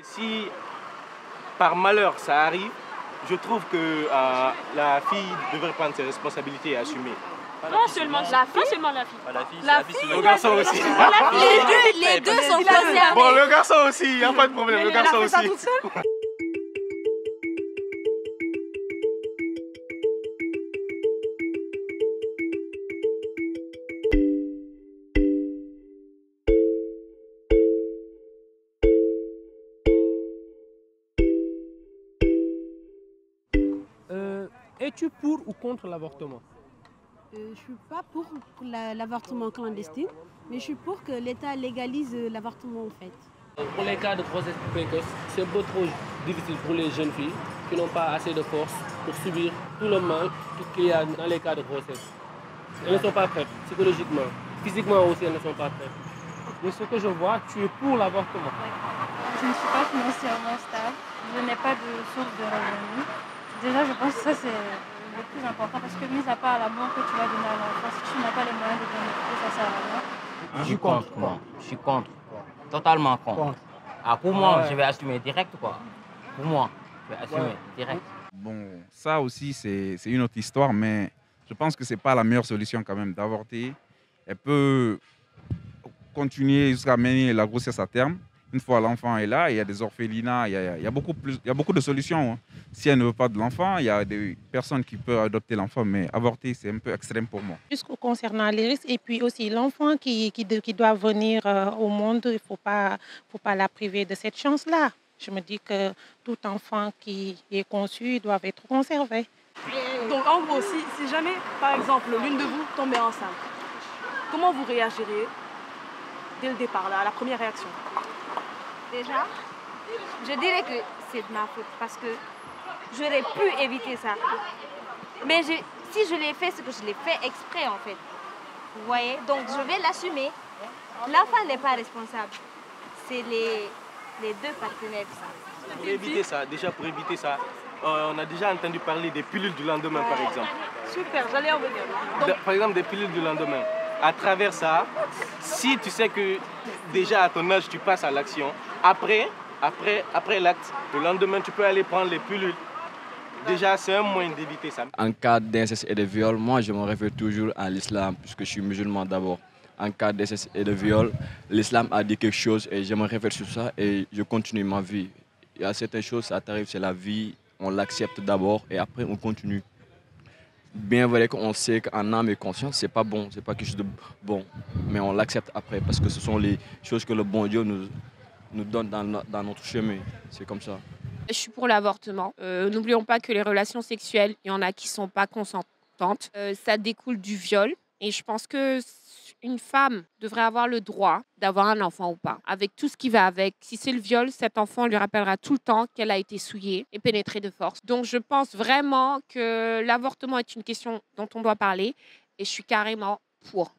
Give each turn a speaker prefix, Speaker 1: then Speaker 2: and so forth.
Speaker 1: Si par malheur ça arrive, je trouve que la fille devrait prendre ses responsabilités et assumer.
Speaker 2: Pas seulement la fille. Pas seulement la fille.
Speaker 3: La fille,
Speaker 1: Le garçon aussi.
Speaker 3: les deux sont concernés.
Speaker 1: Bon, le garçon aussi, il n'y a pas de problème, le garçon aussi.
Speaker 2: Elle a fait ça toute seule.
Speaker 4: Es-tu pour ou contre l'avortement?
Speaker 5: Je ne suis pas pour l'avortement clandestin, mais je suis pour que l'État légalise l'avortement en fait.
Speaker 4: Pour les cas de grossesse précoce, c'est beaucoup trop difficile pour les jeunes filles qui n'ont pas assez de force pour subir tout le mal qu'il y a dans les cas de grossesse. Elles ne sont pas prêtes, psychologiquement, physiquement aussi elles ne sont pas prêtes. Mais ce que je vois, tu es pour l'avortement.
Speaker 6: Je ne suis pas financièrement stable, je n'ai pas de source de revenus. Déjà, je pense que ça, c'est le plus important parce que, mis à part l'amour que tu vas donner à l'enfant, si tu n'as pas les moyens de donner, ça sert à rien.
Speaker 7: Je suis contre, moi. Je suis contre. Totalement contre. Ah, pour moi, je vais assumer direct, quoi. Pour moi, je vais assumer direct.
Speaker 8: Bon, ça aussi, c'est une autre histoire, mais je pense que ce n'est pas la meilleure solution quand même d'avorter. Elle peut continuer jusqu'à mener la grossesse à terme. Une fois l'enfant est là, il y a des orphelinats, il y a beaucoup de solutions. Hein. Si elle ne veut pas de l'enfant, il y a des personnes qui peuvent adopter l'enfant, mais avorter, c'est un peu extrême pour moi.
Speaker 9: Jusqu'au concernant les risques, et puis aussi l'enfant qui doit venir au monde, il ne faut pas la priver de cette chance-là. Je me dis que tout enfant qui est conçu doit être conservé.
Speaker 2: Donc en gros, si jamais, par exemple, l'une de vous tombait enceinte, comment vous réagiriez dès le départ, là, à la première réaction?
Speaker 3: Déjà, je dirais que c'est de ma faute parce que j'aurais pu éviter ça. Mais si je l'ai fait, c'est que je l'ai fait exprès en fait. Vous voyez? Donc je vais l'assumer. L'enfant n'est pas responsable. C'est les deux partenaires.
Speaker 1: Pour éviter ça, on a déjà entendu parler des pilules du lendemain par exemple.
Speaker 2: Super, j'allais en venir. Donc,
Speaker 1: Par exemple, des pilules du lendemain. À travers ça, si tu sais que déjà à ton âge tu passes à l'action, après l'acte, le lendemain tu peux aller prendre les pilules. Déjà c'est un moyen d'éviter ça.
Speaker 10: En cas d'inceste et de viol, moi je me réfère toujours à l'islam puisque je suis musulman d'abord. En cas d'inceste et de viol, l'islam a dit quelque chose et je me réfère sur ça et je continue ma vie. Il y a certaines choses, ça t'arrive, c'est la vie, on l'accepte d'abord et après on continue. Bien vrai qu'on sait qu'en âme et conscience, c'est pas bon, c'est pas quelque chose de bon, mais on l'accepte après parce que ce sont les choses que le bon Dieu nous donne dans notre chemin. C'est comme ça.
Speaker 11: Je suis pour l'avortement. N'oublions pas que les relations sexuelles, il y en a qui ne sont pas consentantes. Ça découle du viol et je pense que une femme devrait avoir le droit d'avoir un enfant ou pas, avec tout ce qui va avec. Si c'est le viol, cet enfant lui rappellera tout le temps qu'elle a été souillée et pénétrée de force. Donc je pense vraiment que l'avortement est une question dont on doit parler et je suis carrément pour.